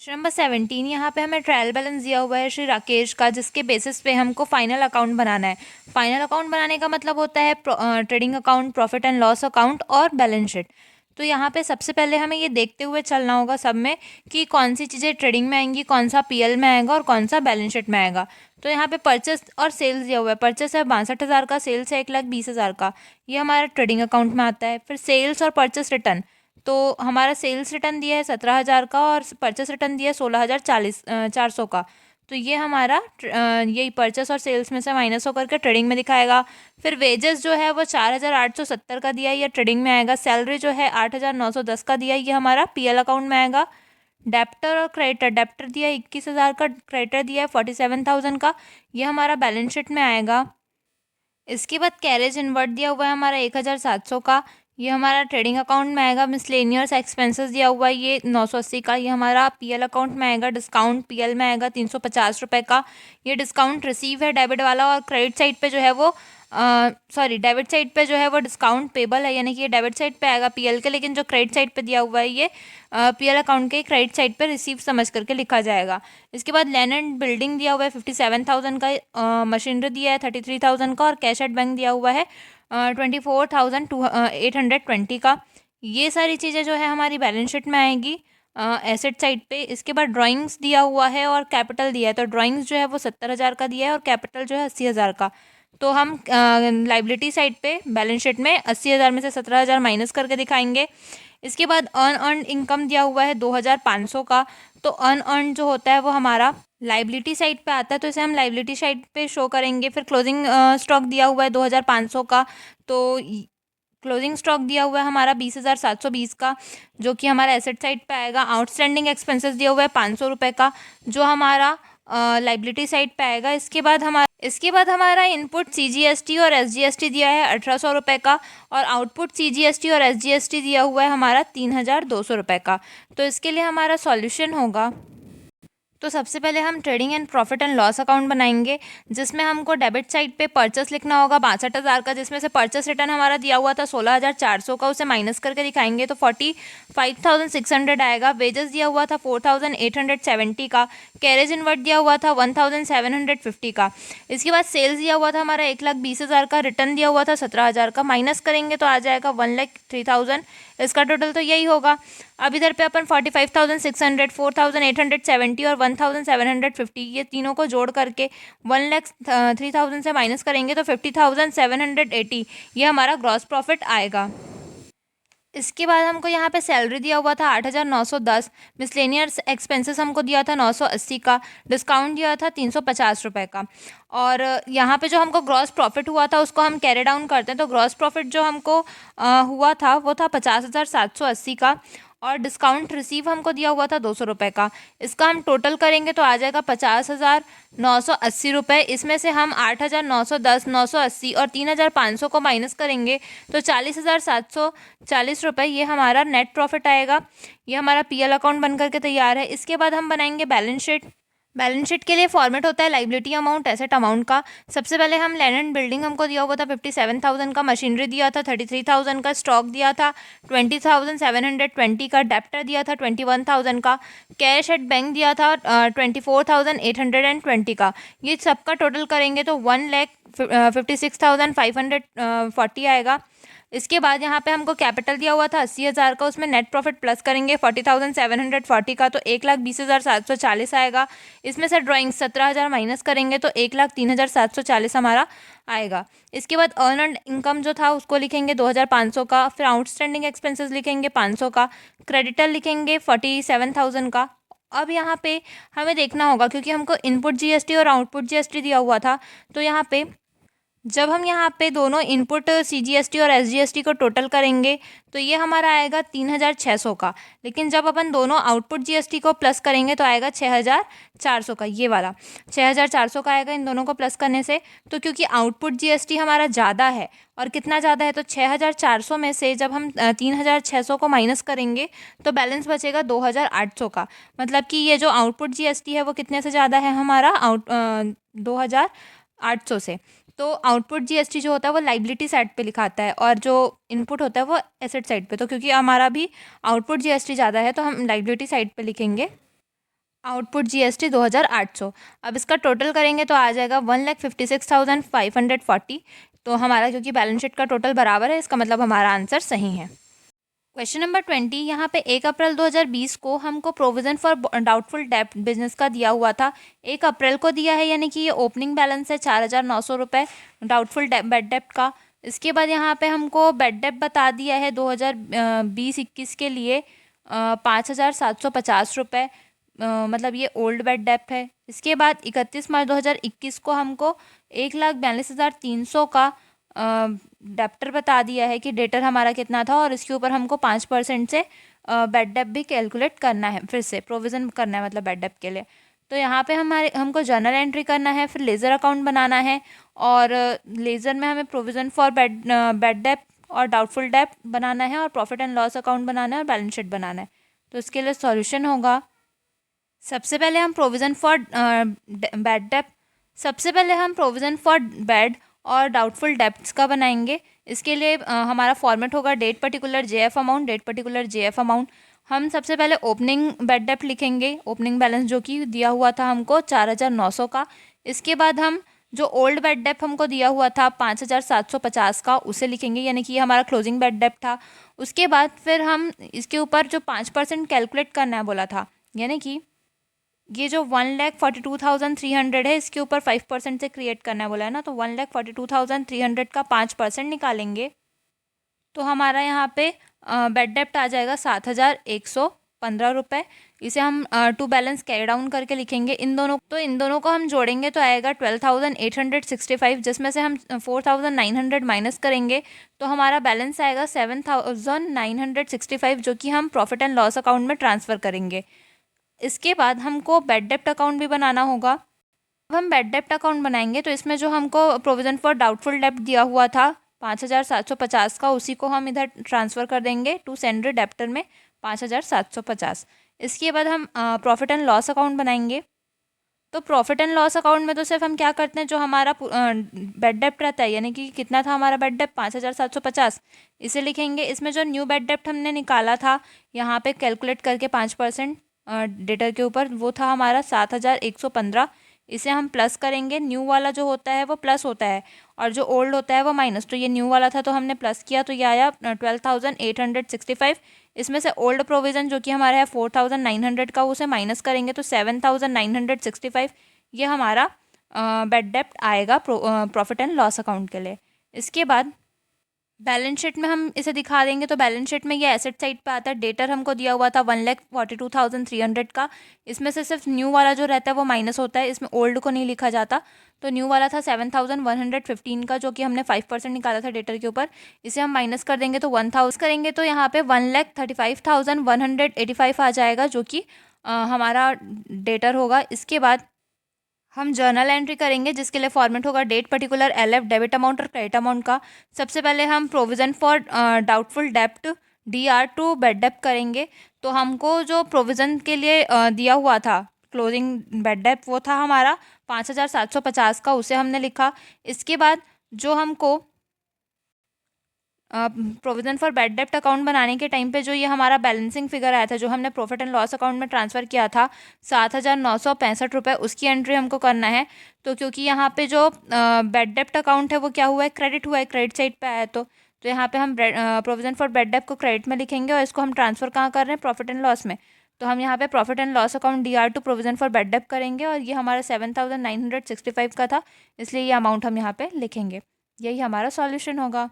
Question number 17 यहाँ पे हमें ट्रायल बैलेंस दिया हुआ है श्री राकेश का, जिसके बेसिस पे हमको फाइनल अकाउंट बनाना है। फाइनल अकाउंट बनाने का मतलब होता है trading account, profit and loss account और बैलेंस शीट। तो यहाँ पे सबसे पहले हमें ये देखते हुए चलना होगा सब में कि कौन सी चीज़ें ट्रेडिंग में आएंगी, कौन सा पीएल में आएगा और कौन सा बैलेंस शीट में आएगा। तो यहाँ पे परचेस और सेल्स दिया हुआ है। परचेस है 62,000 का, सेल्स है 1,20,000 का, ये हमारा ट्रेडिंग अकाउंट में आता है। फिर सेल्स और परचेस रिटर्न, तो हमारा सेल्स रिटर्न दिया है 17,000 का और परचेस रिटर्न दिया है 16,400 का। तो ये हमारा यही परचेस और सेल्स में से माइनस होकर के ट्रेडिंग में दिखाएगा। फिर वेजेस जो है वो 4,870 का दिया है, ये ट्रेडिंग में आएगा। सैलरी जो है 8,910 का दिया है, ये हमारा पीएल अकाउंट में आएगा। डेप्टर और क्रेडिटर, डेप्टर दिया है 21,000 का, क्रेडिटर दिया है 47,000 का, ये हमारा बैलेंस शीट में आएगा। इसके बाद कैरेज इनवर्ट दिया हुआ है हमारा 1,700 का, ये हमारा ट्रेडिंग अकाउंट में आएगा। मिसलेनियस एक्सपेंसेस दिया हुआ है ये 980 का, ये हमारा पीएल अकाउंट में आएगा। डिस्काउंट पीएल में आएगा 350 रुपये का, ये डिस्काउंट रिसीव है डेबिट वाला। और क्रेडिट साइड पे जो है वो डेबिट साइड पे जो है वो डिस्काउंट पेबल है, यानी कि ये डेबिट साइड पे आएगा पीएल के, लेकिन जो क्रेडिट साइड पे दिया हुआ है ये पीएल अकाउंट के क्रेडिट साइड पे रिसीव समझ करके लिखा जाएगा। इसके बाद लैंड एंड बिल्डिंग दिया हुआ है 57,000 का, मशीनरी दिया है 33,000 का और कैश एट बैंक दिया हुआ है 24,820 का। ये सारी चीज़ें जो है हमारी बैलेंस शीट में आएगी एसेट साइड पे। इसके बाद ड्राइंग्स दिया हुआ है और कैपिटल दिया है, तो ड्राइंग्स जो है वो 70,000 का दिया है और कैपिटल जो है 80,000 का। तो हम लाइबिलिटी साइड पे बैलेंस शीट में 80,000 में से 17,000 माइनस करके दिखाएंगे। इसके बाद अर्न इनकम दिया हुआ है 2,500 का, तो अर्न जो होता है वो हमारा लाइबिलिटी साइड पे आता है, तो इसे हम लाइबिलिटी साइड पे शो करेंगे। फिर क्लोजिंग स्टॉक दिया हुआ है 2,500 का, तो क्लोजिंग स्टॉक दिया हुआ है हमारा 20,720 का, जो कि हमारा एसेट साइड पे आएगा। आउटस्टैंडिंग एक्सपेंसेस दिया हुआ है 500 रुपये का, जो हमारा लाइबिलिटी साइड पे आएगा। इसके बाद हमारा इनपुट सीजीएसटी और एसजीएसटी दिया है 1,800 रुपये का, और आउटपुट सीजीएसटी और एसजीएसटी दिया हुआ है हमारा 3,200 रुपये का। तो इसके लिए हमारा सॉल्यूशन होगा, तो सबसे पहले हम trading and profit and loss account बनाएंगे, जिसमें हमको डेबिट साइड पे परचेस लिखना होगा 62,000 का, जिसमें से परचेस रिटर्न हमारा दिया हुआ था 16,400 का, उसे माइनस करके दिखाएंगे तो 45,600 आएगा। वेजेस दिया हुआ था 4,870 का, कैरेज इनवर्ट दिया हुआ था 1,750 का। इसके बाद सेल्स दिया हुआ था हमारा 1,20,000 का, रिटर्न दिया हुआ था 17,000 का, माइनस करेंगे तो आ जाएगा 1,03,000। इसका टोटल तो यही होगा। अब इधर पे अपन 45,600, 4,870 और 1,750 ये तीनों को जोड़ करके 1,03,000 से माइनस करेंगे तो 50,780 ये हमारा ग्रॉस प्रॉफिट आएगा। इसके बाद हमको यहाँ पे सैलरी दिया हुआ था 8,910, मिसलेनियस एक्सपेंसेस हमको दिया था 980 का, डिस्काउंट दिया था 350 रुपये का। और यहाँ पे जो हमको ग्रॉस प्रॉफिट हुआ था उसको हम कैरी डाउन करते हैं, तो ग्रॉस प्रॉफिट जो हमको हुआ था वो था 50,780 का, और डिस्काउंट रिसीव हमको दिया हुआ था 200 रुपये का। इसका हम टोटल करेंगे तो आ जाएगा 50,980 रुपये। इसमें से हम 8,910, 980 और 3,500 को माइनस करेंगे तो 40,740 रुपये ये हमारा नेट प्रॉफिट आएगा। ये हमारा पीएल अकाउंट बन करके तैयार है। इसके बाद हम बनाएंगे बैलेंस शीट। बैलेंस शीट के लिए फॉर्मेट होता है लाइबिलिटी अमाउंट, एसेट अमाउंट का। सबसे पहले हम लैंड एंड बिल्डिंग हमको दिया हुआ था 57,000 का, मशीनरी दिया था 33,000 का, स्टॉक दिया था 20,720 का, डेप्टर दिया था 21,000 का, कैश एट बैंक दिया था 24,820 का। ये सबका टोटल करेंगे तो 1,56,540 आएगा। इसके बाद यहाँ पे हमको कैपिटल दिया हुआ था 80,000 का, उसमें नेट प्रॉफिट प्लस करेंगे 40,740 का, तो 1,20,740 आएगा। इसमें से ड्राइंग 17,000 माइनस करेंगे तो 1,03,740 हमारा आएगा। इसके बाद अर्न एंड इनकम जो था उसको लिखेंगे 2,500 का, फिर आउटस्टैंडिंग एक्सपेंसेस लिखेंगे 500 का, क्रेडिटर लिखेंगे 47,000 का। अब यहाँ पे हमें देखना होगा, क्योंकि हमको इनपुट जीएसटी और आउटपुट जीएसटी दिया हुआ था, तो यहाँ पे जब हम यहाँ पे दोनों इनपुट सीजीएसटी और एसजीएसटी को टोटल करेंगे तो ये हमारा आएगा 3,600 का, लेकिन जब अपन दोनों आउटपुट जीएसटी को प्लस करेंगे तो आएगा 6,400 का। ये वाला 6,400 का आएगा इन दोनों को प्लस करने से। तो क्योंकि आउटपुट जीएसटी हमारा ज़्यादा है, और कितना ज़्यादा है तो 6,400 में से जब हम 3,600 को माइनस करेंगे तो बैलेंस बचेगा 2,800 का। मतलब कि ये जो आउटपुट जीएसटी है वो कितने से ज़्यादा है हमारा 2,800 से। तो आउटपुट जीएसटी जो होता है वो लाइबिलिटी साइड पे लिखा आता है, और जो इनपुट होता है वो एसेट साइड पे। तो क्योंकि हमारा भी आउटपुट जीएसटी ज़्यादा है तो हम लाइबिलिटी साइड पे लिखेंगे। Output GST 2,800। अब इसका टोटल करेंगे तो आ जाएगा 1,56,540। तो हमारा क्योंकि बैलेंस शीट का टोटल बराबर है, इसका मतलब हमारा आंसर सही है। क्वेश्चन नंबर 20, यहाँ पे 1 अप्रैल 2020 को हमको प्रोविज़न फॉर डाउटफुल डेब्ट बिजनेस का दिया हुआ था। 1 अप्रैल को दिया है, यानी कि ये ओपनिंग बैलेंस है 4,900 रुपये डाउटफुल बैड डेब्ट का। इसके बाद यहाँ पे हमको बैड डेब्ट बता दिया है 2020-21 के लिए 5,750 रुपये, मतलब ये ओल्ड बैड डेब्ट है। इसके बाद 31 मार्च 2021 को हमको 1,42,300 का डेप्टर बता दिया है कि डेटर हमारा कितना था, और इसके ऊपर हमको 5% से बैड डेब्ट भी कैलकुलेट करना है, फिर से प्रोविज़न करना है मतलब बैड डेब्ट के लिए। तो यहाँ पे हमको जर्नल एंट्री करना है, फिर लेज़र अकाउंट बनाना है, और लेज़र में हमें प्रोविज़न फॉर बैड डेब्ट और डाउटफुल डेब्ट बनाना है, और प्रॉफिट एंड लॉस अकाउंट बनाना है, और बैलेंस शीट बनाना है। तो इसके लिए सॉल्यूशन होगा, सबसे पहले हम प्रोविज़न फॉर बैड डेब्ट सबसे पहले हम प्रोविज़न फॉर बैड और डाउटफुल डेब्ट्स का बनाएंगे। इसके लिए हमारा फॉर्मेट होगा date particular JF amount, date particular JF amount. हम सबसे पहले ओपनिंग बैड डेब्ट लिखेंगे, ओपनिंग बैलेंस जो कि दिया हुआ था हमको 4,900 का। इसके बाद हम जो ओल्ड बैड डेब्ट हमको दिया हुआ था 5,750 का, उसे लिखेंगे, यानी कि ये हमारा क्लोजिंग बैड डेब्ट था। उसके बाद फिर हम इसके ऊपर जो 5% कैलकुलेट करना है बोला था, यानी कि ये जो 1,42,300 है, इसके ऊपर 5% से क्रिएट करना है बोला है ना, तो 1,42,300 का 5% निकालेंगे तो हमारा यहाँ पे बैड डेप्ट आ जाएगा 7,115 रुपये। इसे हम टू बैलेंस कैरी डाउन करके लिखेंगे। इन दोनों को हम जोड़ेंगे तो आएगा 12,865, जिसमें से हम 4,900 माइनस करेंगे तो हमारा बैलेंस आएगा 7,965, जो कि हम प्रॉफिट एंड लॉस अकाउंट में ट्रांसफ़र करेंगे। इसके बाद हमको बैड डेप्ट अकाउंट भी बनाना होगा। अब हम बैड डेप्ट अकाउंट बनाएंगे तो इसमें जो हमको प्रोविज़न फॉर डाउटफुल डेप्ट दिया हुआ था 5,750 का, उसी को हम इधर ट्रांसफ़र कर देंगे टू सेंडर डेप्टर में 5,750। इसके बाद हम प्रॉफिट एंड लॉस अकाउंट बनाएंगे। तो प्रॉफिट एंड लॉस अकाउंट में तो सिर्फ हम क्या करते हैं, जो हमारा बैड डेप्ट रहता है, यानी कि कितना था हमारा बैड डेप्ट 5,750, इसे लिखेंगे। इसमें जो न्यू बैड डेप्ट हमने निकाला था यहाँ पे कैलकुलेट करके 5% डेटर के ऊपर, वो था हमारा 7,115। इसे हम प्लस करेंगे, न्यू वाला जो होता है वो प्लस होता है और जो ओल्ड होता है वो माइनस। तो ये न्यू वाला था तो हमने प्लस किया तो ये आया 12,865। इसमें से ओल्ड प्रोविज़न जो कि हमारा है 4,900 का, उसे माइनस करेंगे तो 7,965। ये हमारा बैड डेप्ट आएगा प्रॉफिट एंड लॉस अकाउंट के लिए। इसके बाद बैलेंस शीट में हम इसे दिखा देंगे तो बैलेंस शीट में ये एसेट साइड पे आता है। डेटर हमको दिया हुआ था 1,42,300 का। इसमें से सिर्फ न्यू वाला जो रहता है वो माइनस होता है, इसमें ओल्ड को नहीं लिखा जाता। तो न्यू वाला था 7,115 का, जो कि हमने 5% निकाला था डेटर के ऊपर। इसे हम माइनस कर देंगे तो 1,000 करेंगे तो यहाँ पे 1,35,185 आ जाएगा, जो कि हमारा डेटर होगा। इसके बाद हम जर्नल एंट्री करेंगे, जिसके लिए फॉर्मेट होगा date particular LF, debit amount और क्रेडिट अमाउंट का। सबसे पहले हम provision for doubtful dept D R to bad डेप्ट करेंगे। तो हमको जो प्रोविज़न के लिए दिया हुआ था क्लोजिंग बैड डेप्ट, वो था हमारा 5,750 का, उसे हमने लिखा। इसके बाद जो हमको प्रोविज़न फॉर बैड डेप्ट अकाउंट बनाने के टाइम पे जो ये हमारा बैलेंसिंग फिगर आया था, जो हमने प्रॉफिट एंड लॉस अकाउंट में ट्रांसफ़र किया था 7,965 रुपये, उसकी एंट्री हमको करना है। तो क्योंकि यहाँ पे जो बैड डेप्ट अकाउंट है वो क्या हुआ है, क्रेडिट हुआ है, क्रेडिट साइड पे आया है। तो यहाँ पे हम प्रोविज़न फॉर बैड डेप्ट को क्रेडिट में लिखेंगे और इसको हम ट्रांसफ़र कहाँ कर रहे हैं, प्रॉफिट एंड लॉस में। तो हम यहाँ पे profit and loss account DR to provision for bad डेप्ट करेंगे, और ये हमारा 7,965 का था, इसलिए ये अमाउंट हम यहाँ पे लिखेंगे। यही हमारा सॉल्यूशन होगा।